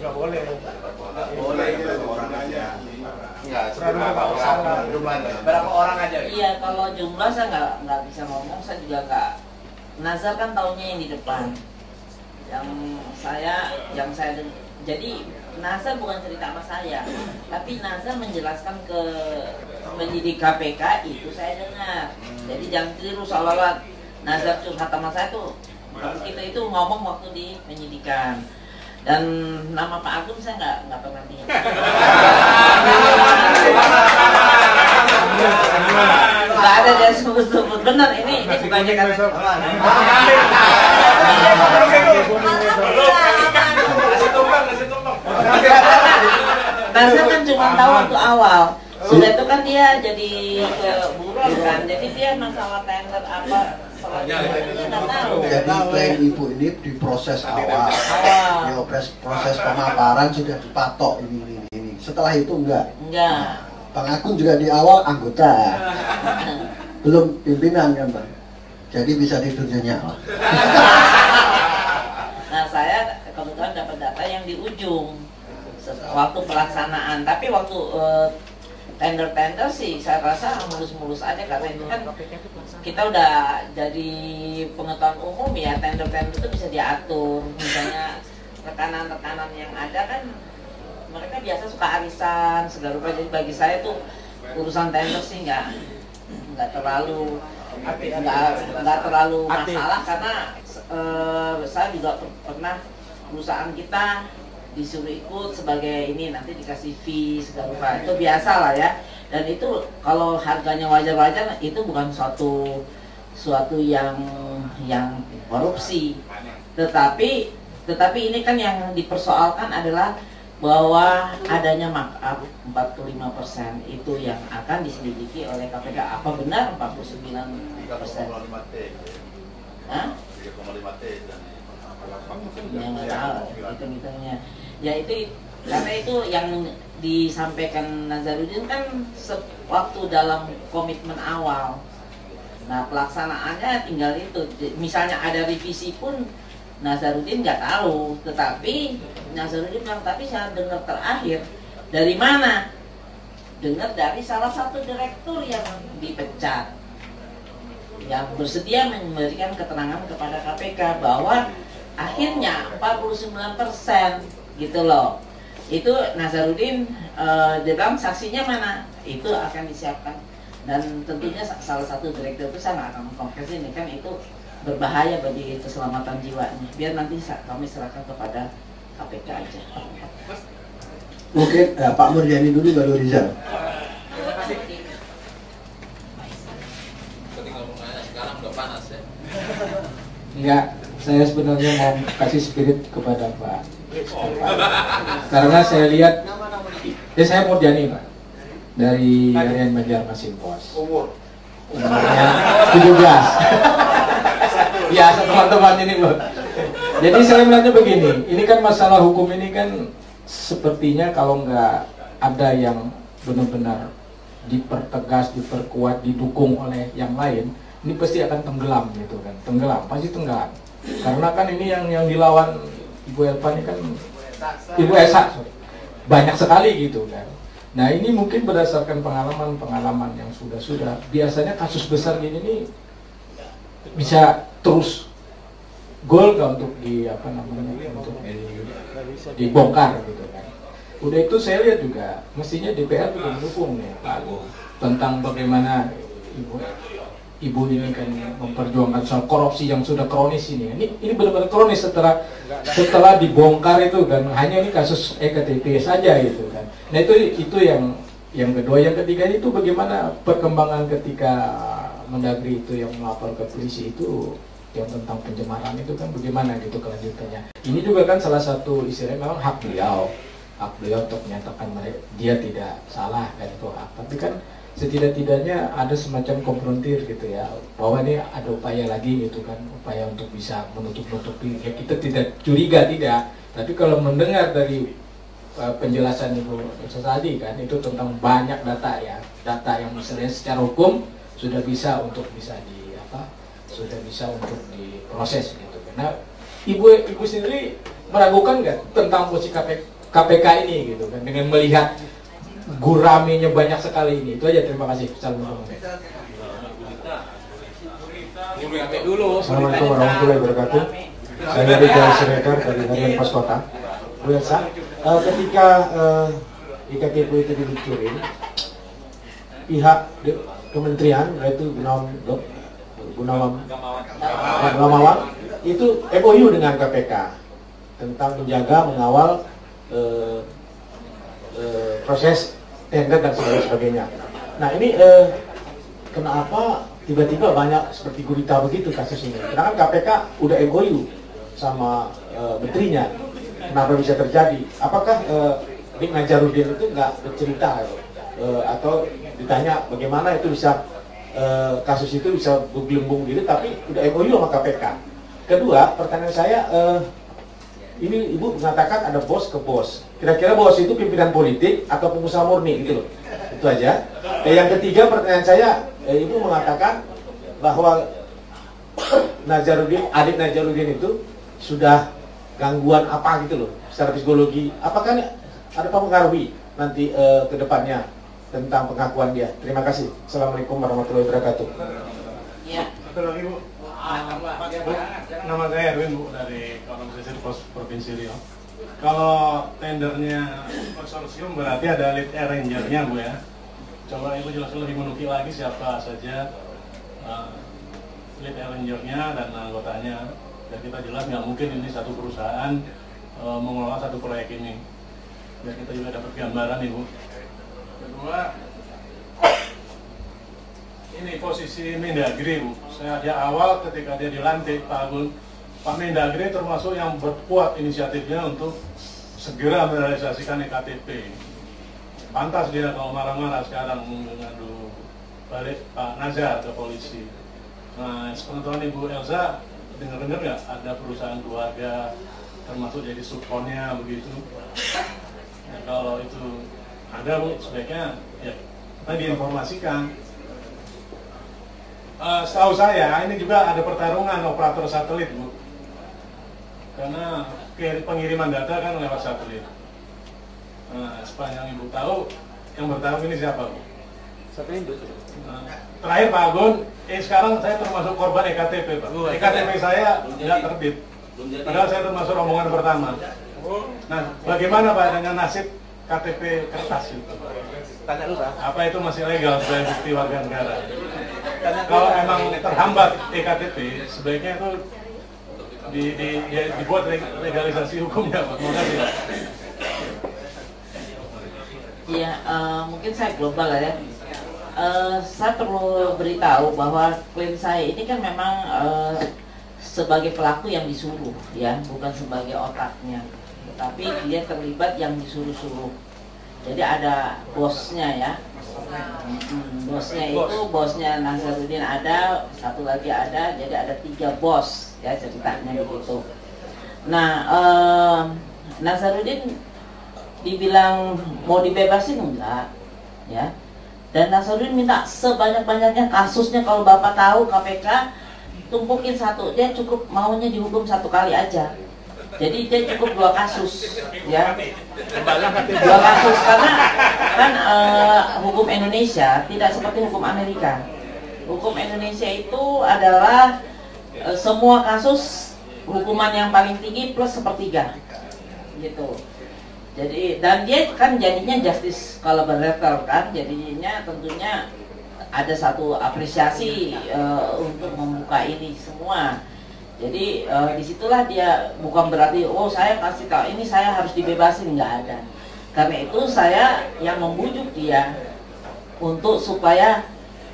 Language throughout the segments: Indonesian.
nggak boleh. Boleh itu orang aja. Enggak, berapa orang aja? Iya, kalau jumlah saya nggak bisa ngomong, saya juga nggak. Nazar kan taunya yang di depan. Yang saya jadi Nazar bukan cerita sama saya, tapi Nazar menjelaskan ke penyidik KPK itu saya dengar. Jadi jangan keliru seolah-olah Nazar curhat sama saya tuh. Kita itu ngomong waktu di penyidikan. Dan nama Pak Agung saya nggak pernah lihat. Nggak ada dia sebut-sebut. Benar, ini bukannya kan. Nazar kan cuma tahu waktu awal. Sudah itu kan dia jadi ke buron kan. Jadi dia masalah tender apa nggak tahu. Jadi klaim ibu ini di proses awal. Ya, proses pemaparan sudah dipatok ini. Setelah itu enggak. Bang Agung juga di awal anggota. Belum pimpinan kan, Bang. Jadi bisa tidur nyenyak. Nah, saya kebetulan dapat data yang di ujung waktu pelaksanaan. Tapi waktu tender sih saya rasa mulus-mulus aja, karena itu kan kita udah jadi pengetahuan umum ya, tender itu bisa diatur. Misalnya rekanan-rekanan yang ada kan mereka biasa suka arisan segala rupa. Jadi bagi saya tuh urusan tender sih nggak terlalu masalah, karena saya juga pernah perusahaan kita disuruh ikut sebagai ini, nanti dikasih fee segala rupa, itu biasa lah ya. Dan itu kalau harganya wajar-wajar, itu bukan suatu yang korupsi. Tetapi ini kan yang dipersoalkan adalah bahwa adanya markup 45% itu yang akan diselidiki oleh KPK. Apa benar 49%? Hah? 3,5 T. Ya nggak tahu hitung-hitungnya. Ya itu karena itu yang disampaikan Nazarudin kan waktu dalam komitmen awal. Nah pelaksanaannya tinggal itu. Misalnya ada revisi pun Nazarudin nggak tahu, tetapi Nazarudin bilang, tapi saya dengar terakhir dari mana? Dengar dari salah satu direktur yang dipecat, yang bersedia memberikan keterangan kepada KPK bahwa akhirnya 49% gitu loh. Itu Nazarudin dia bilang saksinya mana? Itu akan disiapkan. Dan tentunya salah satu direktur itu saya nggak akan mengkonkes ini, kan itu berbahaya bagi keselamatan jiwanya. Biar nanti kami serahkan kepada KPK aja. Oke, Pak Murjani dulu baru Rizal. Sekarang udah panas ya. Enggak, saya sebenarnya mau kasih spirit kepada Pak. Karena saya lihat, saya Murjani Pak, dari Harian Banjarmasin Pos. Umurnya 17. Biasa teman-teman ini loh. Jadi saya melihatnya begini, ini kan masalah hukum ini kan sepertinya kalau nggak ada yang benar-benar dipertegas, diperkuat, didukung oleh yang lain, ini pasti akan tenggelam gitu kan. Tenggelam, pasti tenggelam. Karena kan ini yang dilawan Ibu Elpa ini kan Ibu Esa, banyak sekali gitu kan. Nah ini mungkin berdasarkan pengalaman yang sudah biasanya kasus besar gini nih bisa terus goal nggak untuk dibongkar gitu kan. Udah itu saya lihat juga mestinya DPR juga mendukung nih Pak Agung tentang bagaimana ibu ini kan memperjuangkan soal korupsi yang sudah kronis ini. Ini benar-benar kronis setelah dibongkar itu kan, hanya ini kasus EKTP saja gitu kan. Nah itu yang kedua. Yang ketiga itu bagaimana perkembangan ketika Mendagri itu yang melapor ke polisi itu yang tentang pencemaran itu kan bagaimana gitu kelanjutannya. Ini juga kan salah satu istilahnya memang hak beliau untuk menyatakan dia tidak salah kan, itu hak. Tapi kan setidak-tidaknya ada semacam konfrontir gitu ya, bahwa ini ada upaya lagi gitu kan, upaya untuk bisa menutup-nutupi. Ya, kita tidak curiga tidak, tapi kalau mendengar dari penjelasan Ibu tadi kan itu tentang banyak data ya, data yang misalnya secara hukum sudah bisa untuk diproses gitu. Karena ibu sendiri meragukan nggak tentang posisi KPK ini gitu kan, dengan melihat guraminya banyak sekali ini. Itu aja, terima kasih. Assalamualaikum warahmatullahi wabarakatuh. Saya Rizal Siregar dari Harian Pos Kota. Bu Elsa, ketika IKTP itu diluncurin, pihak kementerian yaitu Gamawan itu MOU dengan KPK tentang menjaga, mengawal proses tender dan sebagainya. Nah ini kenapa tiba-tiba banyak seperti gurita begitu kasus ini? Karena kan KPK udah MOU sama menterinya. Kenapa bisa terjadi? Apakah Dik Najarudin itu nggak bercerita atau ditanya bagaimana itu bisa kasus itu bisa bergelembung gitu, tapi udah MOU sama KPK. Kedua, pertanyaan saya, ini Ibu mengatakan ada bos ke bos. Kira-kira bos itu pimpinan politik atau pengusaha murni gitu loh? Itu aja. Yang ketiga, pertanyaan saya, Ibu mengatakan bahwa Najarudin, adik Najarudin itu sudah gangguan apa gitu loh, secara psikologi. Apakah ada mempengaruhi nanti ke depannya tentang pengakuan dia? Terima kasih. Assalamualaikum warahmatullahi wabarakatuh. Ya. Satu lagi Bu. Nama saya Erwin Bu, dari Organisasi Pos Provinsi Riau. Kalau tendernya konsorsium berarti ada lead arrangernya Bu ya. Coba Ibu jelaskan lebih menukil lagi siapa saja lead arrangernya dan anggotanya. Dan kita jelas nggak mungkin ini satu perusahaan mengelola satu proyek ini. Dan kita juga dapat gambaran Ibu. Kedua, ini posisi Mendagri Bu. Saya di awal ketika dia dilantik Pak Agun, Pak Mendagri termasuk yang berkuat inisiatifnya untuk segera merealisasikan EKTP. Pantas dia kalau marah-marah sekarang mengadu balik Pak Nazar ke polisi. Nah, sepengetahuan Ibu Elsa, dengar-dengar nggak ada perusahaan keluarga termasuk jadi subkonnya begitu? Nah, kalau itu ada Bu, sebaiknya ya kita diinformasikan. Setahu saya ini juga ada pertarungan operator satelit Bu, karena pengiriman data kan lewat satelit. Nah, sepanjang Ibu tahu, yang bertarung ini siapa Bu? Terakhir Pak Agun, sekarang saya termasuk korban EKTP Pak. EKTP saya tidak terbit, padahal saya termasuk rombongan pertama. Nah, bagaimana Pak dengan nasib KTP kertas itu? Tanya lu Pak. Apa itu masih legal sebagai bukti warga negara? Kalau emang terhambat EKTP, sebaiknya itu dibuat legalisasi hukumnya Pak. Terima kasih. Iya, mungkin saya global ya. Saya perlu beritahu bahwa klien saya ini kan memang sebagai pelaku yang disuruh ya, bukan sebagai otaknya. Tapi dia terlibat yang disuruh-suruh. Jadi ada bosnya ya. Bosnya itu, bosnya Nazaruddin ada, satu lagi ada, jadi ada 3 bos ya ceritanya begitu. Nah, Nazaruddin dibilang mau dibebasin enggak ya. Dan Nazaruddin minta sebanyak-banyaknya kasusnya, kalau Bapak tahu KPK tumpukin satu, dia cukup maunya dihukum 1 kali aja. Jadi dia cukup 2 kasus ya. 2 kasus karena kan hukum Indonesia tidak seperti hukum Amerika. Hukum Indonesia itu adalah semua kasus hukuman yang paling tinggi plus 1/3 gitu. Jadi dan dia kan jadinya justice collaborator kan, jadinya tentunya ada satu apresiasi untuk membuka ini semua. Jadi disitulah dia bukan berarti oh saya kasih tahu ini saya harus dibebasin, nggak ada. Karena itu saya yang membujuk dia untuk supaya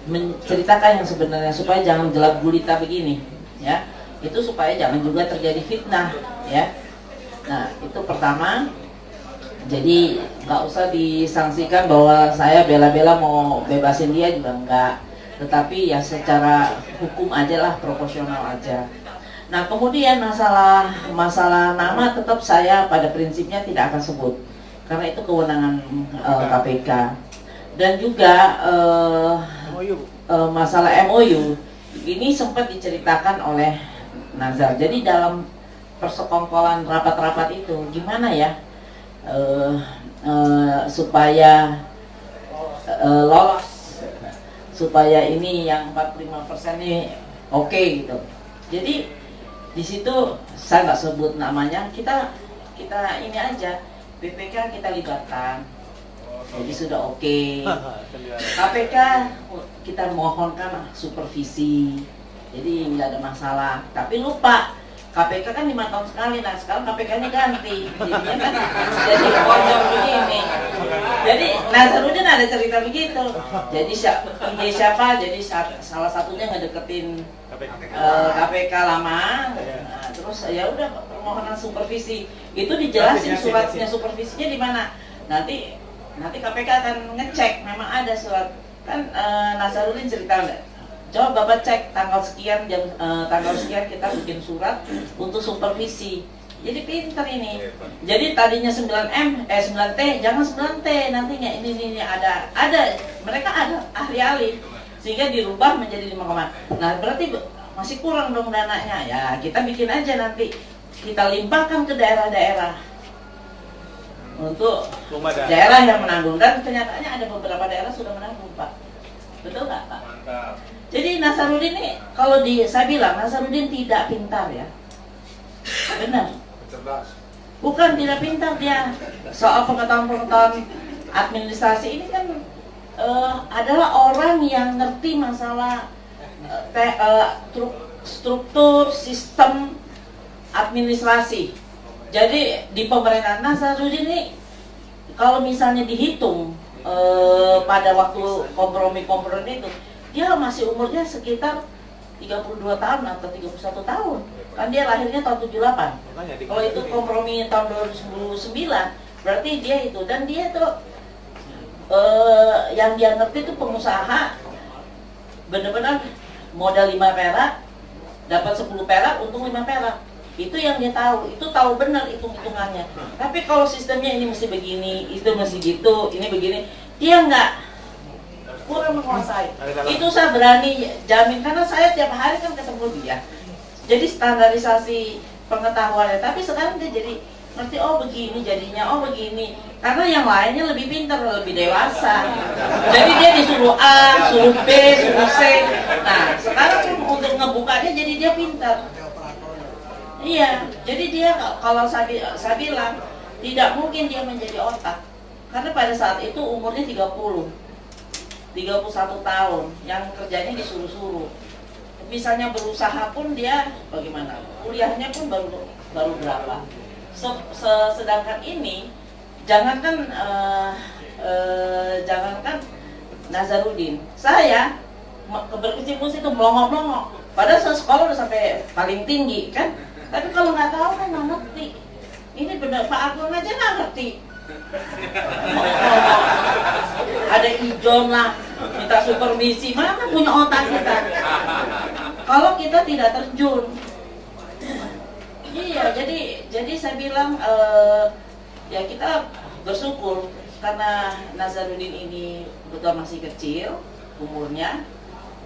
menceritakan yang sebenarnya, supaya jangan gelap gulita begini ya. Itu supaya jangan juga terjadi fitnah ya. Nah itu pertama. Jadi nggak usah disangsikan bahwa saya bela-bela mau bebasin dia, juga enggak. Tetapi ya secara hukum aja lah, proporsional aja. Nah kemudian masalah nama tetap saya pada prinsipnya tidak akan sebut, karena itu kewenangan KPK. Dan juga masalah MOU ini sempat diceritakan oleh Nazar. Jadi dalam persekongkolan rapat-rapat itu gimana ya supaya lolos, supaya ini yang 45% ini oke gitu. Jadi di situ saya nggak sebut namanya, kita ini aja BPK kita libatkan, jadi sudah oke. KPK kita mohonkan supervisi, jadi nggak ada masalah. Tapi lupa KPK kan 5 tahun sekali, nah sekarang KPK-nya ganti, jadinya kan jadi konyol begini. Jadi Nazarudin ada cerita begitu. Jadi siapa? Jadi salah satunya ngedeketin KPK lama. Nah, terus ya udah permohonan supervisi. Itu dijelasin suratnya supervisinya di mana. Nanti KPK akan ngecek memang ada surat. Kan Nazarudin cerita enggak? Coba Bapak cek tanggal sekian tanggal sekian kita bikin surat untuk supervisi. Jadi pinter ini. Jadi tadinya 9T, jangan 9T, nantinya ini ada mereka ada ahli-ahli sehingga dirubah menjadi 5, nah berarti masih kurang dong dananya. Ya, kita bikin aja nanti. Kita limpahkan ke daerah-daerah untuk daerah yang menanggung, dan kenyataannya ada beberapa daerah sudah menanggung, Pak. Betul nggak, Pak? Mantap. Jadi Nazarudin ini, kalau saya bilang Nazarudin tidak pintar ya, benar. Bukan tidak pintar dia. Soal pengetahuan administrasi ini kan adalah orang yang ngerti masalah struktur sistem administrasi. Jadi di pemerintahan Nazarudin ini, kalau misalnya dihitung pada waktu kompromi itu, dia masih umurnya sekitar 32 tahun atau 31 tahun. Kan dia lahirnya tahun 78. Kalau itu kompromi tahun 2009, berarti dia itu. Dan dia tuh yang dia ngerti itu pengusaha benar-benar modal 5 perak, dapat 10 perak, untung 5 perak. Itu yang dia tahu, itu tahu benar hitung-hitungannya. Tapi kalau sistemnya ini mesti begini, itu mesti gitu, ini begini, dia nggak, kurang menguasai. Itu saya berani jamin, karena saya tiap hari kan ketemu dia. Jadi standarisasi pengetahuannya, tapi sekarang dia jadi ngerti, oh begini jadinya, oh begini. Karena yang lainnya lebih pintar, lebih dewasa. Jadi dia disuruh A, suruh B, suruh C. Nah, sekarang untuk ngebukanya jadi dia pintar. Iya, jadi dia kalau saya bilang tidak mungkin dia menjadi otak. Karena pada saat itu umurnya 31 tahun, yang kerjanya disuruh-suruh. Misalnya berusaha pun dia bagaimana? Kuliahnya pun baru berapa? Sedangkan ini jangankan Nazarudin, saya berkecimpung itu melongo-melongo. Padahal saya sekolah udah sampai paling tinggi kan. Tapi kalau nggak tahu kan nggak ngerti. Ini benar, Pak Agung aja nggak ngerti. Ada ijon lah, minta supervisi, mana punya otak kita? Kalau kita tidak terjun, iya. Jadi saya bilang ya kita bersyukur karena Nazarudin ini betul masih kecil umurnya,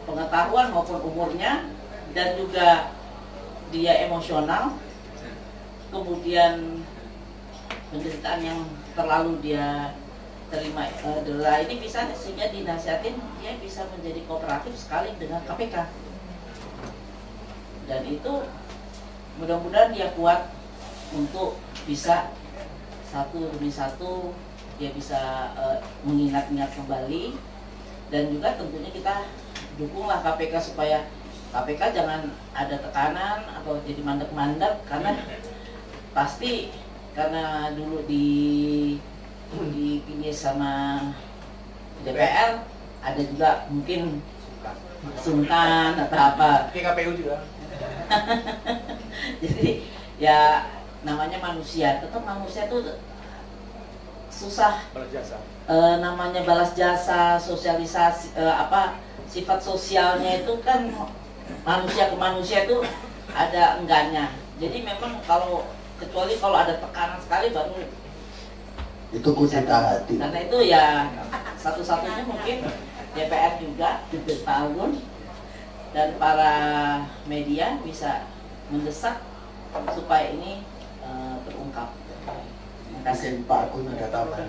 pengetahuan maupun umurnya, dan juga dia emosional, kemudian penderitaan yang terlalu dia terima ini bisa, sehingga dinasihatin dia bisa menjadi kooperatif sekali dengan KPK. Dan itu mudah-mudahan dia kuat untuk bisa satu demi satu dia bisa mengingat-ingat kembali. Dan juga tentunya kita dukunglah KPK supaya KPK jangan ada tekanan atau jadi mandek-mandek, karena pasti karena dulu dipilih sama DPR, ada juga mungkin sungkan atau apa. KPU juga. Jadi ya namanya manusia, tetap manusia tuh susah. Balas jasa. Namanya balas jasa, sosialisasi, sifat sosialnya itu kan manusia ke manusia itu ada enggaknya. Jadi memang kecuali kalau ada tekanan sekali baru itu kudeta hati. Karena itu ya satu-satunya mungkin DPR juga, Pak Agun dan para media bisa mendesak supaya ini terungkap. Terima kasih. Pak Agung ada tambahan.